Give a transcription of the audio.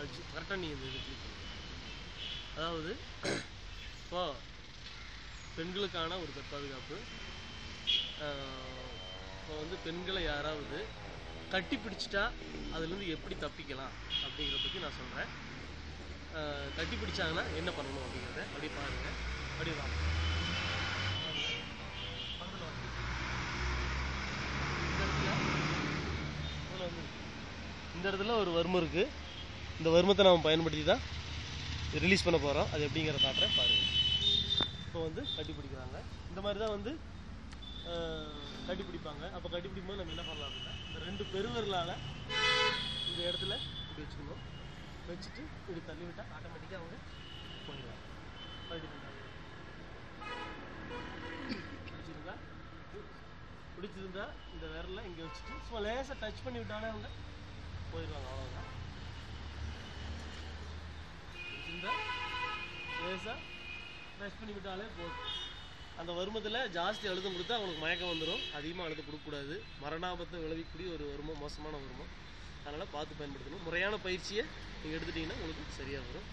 வச்சு கரெக்டாக நீங்கள் இந்த இது கிளிக் பண்ணுங்கள். அதாவது இப்போ பெண்களுக்கான ஒரு தற்பாதுகாப்பு, இப்போ வந்து பெண்களை யாராவது கட்டி பிடிச்சிட்டா அதுலேருந்து எப்படி தப்பிக்கலாம் அப்படிங்கிறத பற்றி நான் சொல்கிறேன். கட்டி பிடிச்சாங்கன்னா என்ன பண்ணணும் அப்படிங்கிறத அப்படி பாருங்கள். அப்படி வாங்க. இந்த இடத்துல ஒரு வர்மம் இருக்குது. இந்த வர்மத்தை நாம் பயன்படுத்தி தான் ரிலீஸ் பண்ண போகிறோம். அது எப்படிங்கிற காட்டுறேன் பாருங்கள். இப்போ வந்து கட்டி பிடிக்கிறாங்க. இந்த மாதிரி தான் வந்து கட்டி பிடிப்பாங்க. அப்போ கட்டி பிடிக்கும்போது நம்ம என்ன பண்ணலாம் அப்படின்னா, இந்த 2 பெருவிரலால் இந்த இடத்துல இப்படி வச்சுக்கணும். வச்சுட்டு இப்படி தள்ளி விட்டால் ஆட்டோமேட்டிக்காக அவங்க போயிடுவாங்க. கட்டி பிடிச்சிருந்தா பிடிச்சிருந்தா இந்த விரலில் இங்கே வச்சுட்டு சும்மா லேசாக டச் பண்ணி விட்டாலே அவங்க போயிடுவாங்க. அவ்வளோதான். பிடிச்சிருந்தா லேசாக டச் பண்ணி விட்டாலே போதும். அந்த வருமத்தில் ஜாஸ்தி அழுத்தம் கொடுத்தா அவங்களுக்கு மயக்கம் வந்துடும். அதிகமாக அழுத்தம் கொடுக்கக்கூடாது. மரணாபத்தை விளைவிக்கக்கூடிய ஒரு வருமம், மோசமான வருமம். அதனால் பார்த்து பயன்படுத்தணும். முறையான பயிற்சியை நீங்கள் எடுத்துட்டிங்கன்னா உங்களுக்கு சரியாக வரும்.